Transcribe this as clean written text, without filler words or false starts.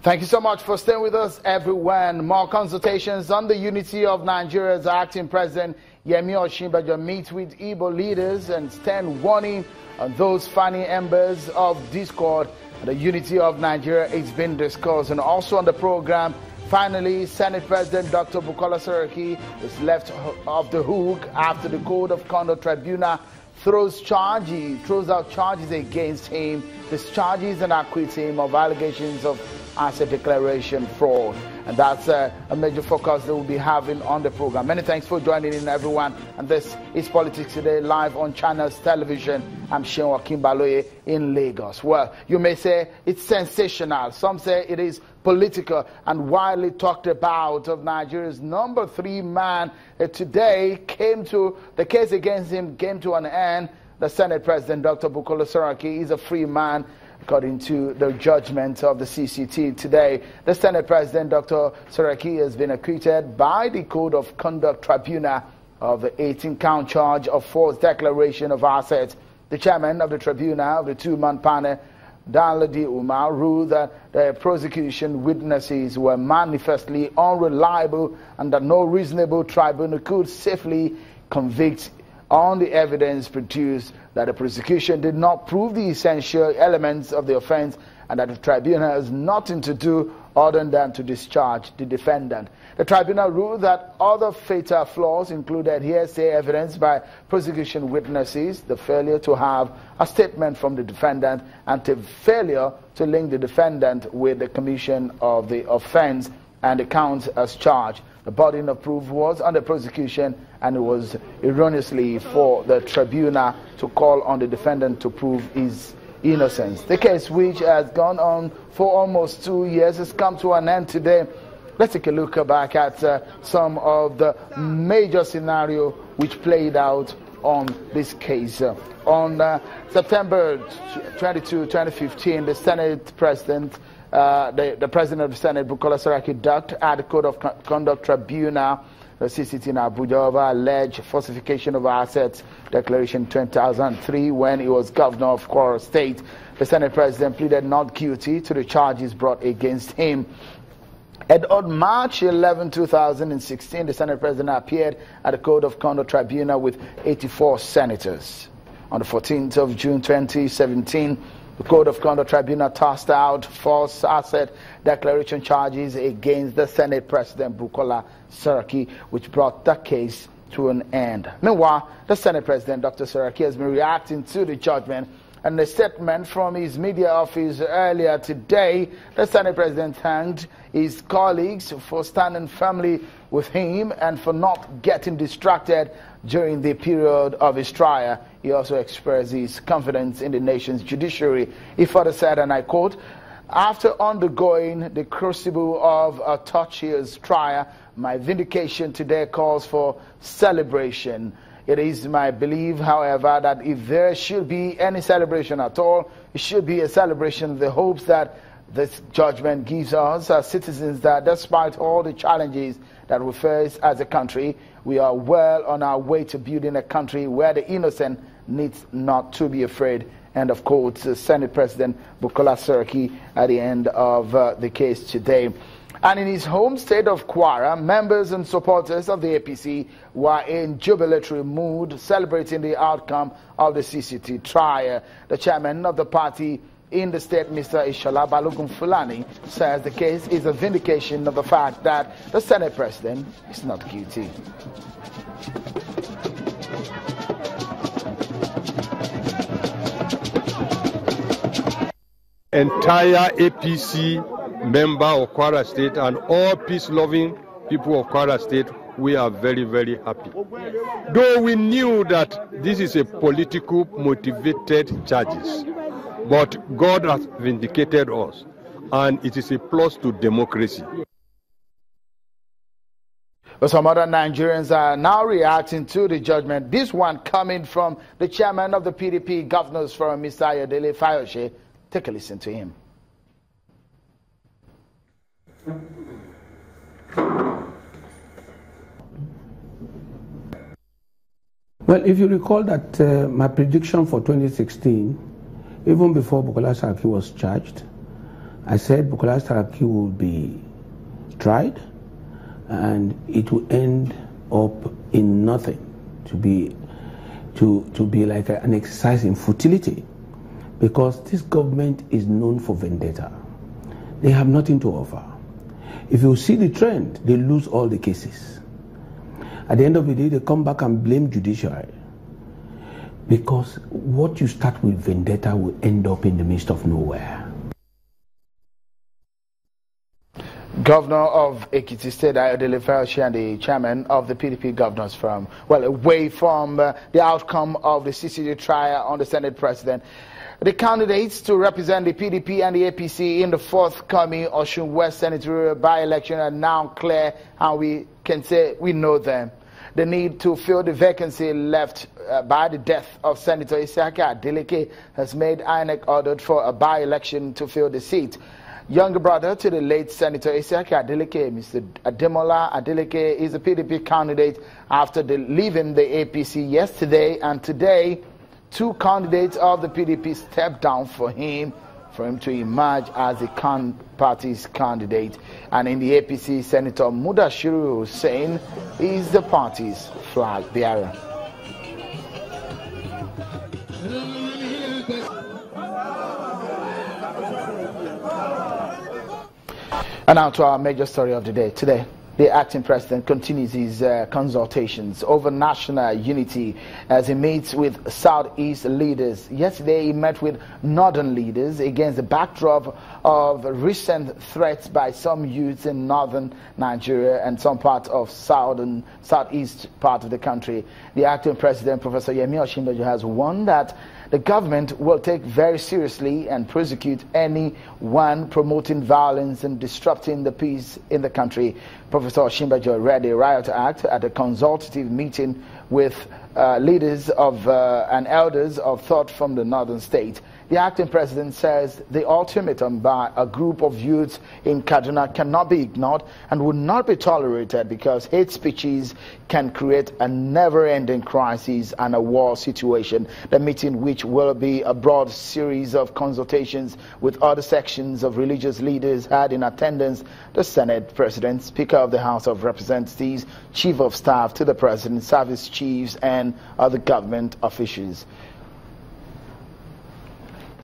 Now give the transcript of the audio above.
Thank you so much for staying with us, everyone. More consultations on the unity of Nigeria's acting president Yemi Osinbajo meets with Igbo leaders and stand warning on those fanning embers of discord. The unity of Nigeria is being discussed, and also on the program, finally, Senate President Dr. Bukola Saraki is left off the hook after the Code of Conduct Tribunal throws out charges against him, discharges and acquits him of allegations of asset declaration fraud. And that's a major focus that we'll be having on the program. Many thanks for joining in, everyone. And this is Politics Today, live on Channels Television. I'm Seun Akimbaloye in Lagos. Well, you may say it's sensational. Some say it is political and widely talked about of Nigeria's number 3 man. Today the case against him came to an end. The Senate President, Dr. Bukola Saraki, is a free man, according to the judgment of the CCT today. The Senate President, Dr. Saraki, has been acquitted by the Code of Conduct Tribunal of the 18-count charge of false declaration of assets. The chairman of the tribunal of the 2-man panel, Danladi Umar, ruled that the prosecution witnesses were manifestly unreliable and that no reasonable tribunal could safely convict on the evidence produced, that the prosecution did not prove the essential elements of the offense, and that the tribunal has nothing to do other than to discharge the defendant. The tribunal ruled that other fatal flaws included hearsay evidence by prosecution witnesses, the failure to have a statement from the defendant, and the failure to link the defendant with the commission of the offense and the counts as charged. The burden of proof was on the prosecution, and it was erroneously for the tribunal to call on the defendant to prove his innocence. The case, which has gone on for almost 2 years, has come to an end today. Let's take a look back at some of the major scenario which played out on this case. On September 22, 2015, the Senate President, the President of the Senate, Bukola Saraki, ducked at the Code of Conduct Tribunal, the CCT in Abuja, over alleged falsification of assets declaration 2003 when he was governor of Kwara State. The Senate President pleaded not guilty to the charges brought against him. And on March 11, 2016, the Senate President appeared at the Code of Conduct Tribunal with 84 senators. On the 14th of June 2017, the Code of Conduct Tribunal tossed out false asset declaration charges against the Senate President Bukola Saraki, which brought the case to an end. Meanwhile, the Senate President, Dr. Saraki, has been reacting to the judgment. And a statement from his media office earlier today, the Senate President thanked his colleagues for standing firmly with him and for not getting distracted during the period of his trial. He also expressed his confidence in the nation's judiciary. He further said, and I quote, "After undergoing the crucible of a tortuous trial, my vindication today calls for celebration. It is my belief, however, that if there should be any celebration at all, it should be a celebration of the hopes that this judgment gives us as citizens, that despite all the challenges that we face as a country, we are well on our way to building a country where the innocent needs not to be afraid." And of course, Senate President Bukola Saraki at the end of the case today. And in his home state of Kwara, members and supporters of the APC were in jubilatory mood, celebrating the outcome of the CCT trial. The chairman of the party in the state, Mr. Ishola Balogun Fulani, says the case is a vindication of the fact that the Senate President is not guilty. Entire APC member of Kwara State and all peace-loving people of Kwara State, we are very, very happy. Though we knew that this is a political motivated charges, but God has vindicated us, and it is a plus to democracy. But some other Nigerians are now reacting to the judgment. This one coming from the chairman of the PDP Governors Forum, Mr. Ayodele Fayose. Take a listen to him. Well, if you recall that my prediction for 2016, even before Bukola Saraki was charged, I said Bukola Saraki will be tried and it will end up in nothing, to be like an exercise in futility, because this government is known for vendetta. They have nothing to offer. If you see the trend, they lose all the cases. At the end of the day, they come back and blame judiciary, because what you start with vendetta will end up in the midst of nowhere. Governor of Ekiti State, Ayodele Fayose, and the chairman of the PDP Governors Forum, well, away from the outcome of the CCT trial on the Senate President. The candidates to represent the PDP and the APC in the forthcoming Osun West senatorial by-election are now clear, and we can say we know them. The need to fill the vacancy left by the death of Senator Saraki Adeleke has made INEC ordered for a by-election to fill the seat. Younger brother to the late Senator Saraki Adeleke, Mr. Ademola Adeleke, is a PDP candidate after leaving the APC yesterday, and today 2 candidates of the PDP stepped down for him to emerge as the party's candidate. And in the APC, Senator Mudashiru Hussain is the party's flag bearer. And now to our major story of the day. Today, the acting president continues his consultations over national unity as he meets with Southeast leaders. Yesterday, he met with northern leaders against the backdrop of recent threats by some youths in northern Nigeria and some parts of southeast part of the country. The acting president, Professor Yemi Osinbajo, has warned that the government will take very seriously and prosecute anyone promoting violence and disrupting the peace in the country. Professor Osinbajo read a riot act at a consultative meeting with leaders of and elders of thought from the northern state. The acting president says the ultimatum by a group of youths in Kaduna cannot be ignored and would not be tolerated, because hate speeches can create a never-ending crisis and a war situation. The meeting, which will be a broad series of consultations with other sections of religious leaders, had in attendance the Senate President, Speaker of the House of Representatives, Chief of Staff to the President, service chiefs, and other government officials.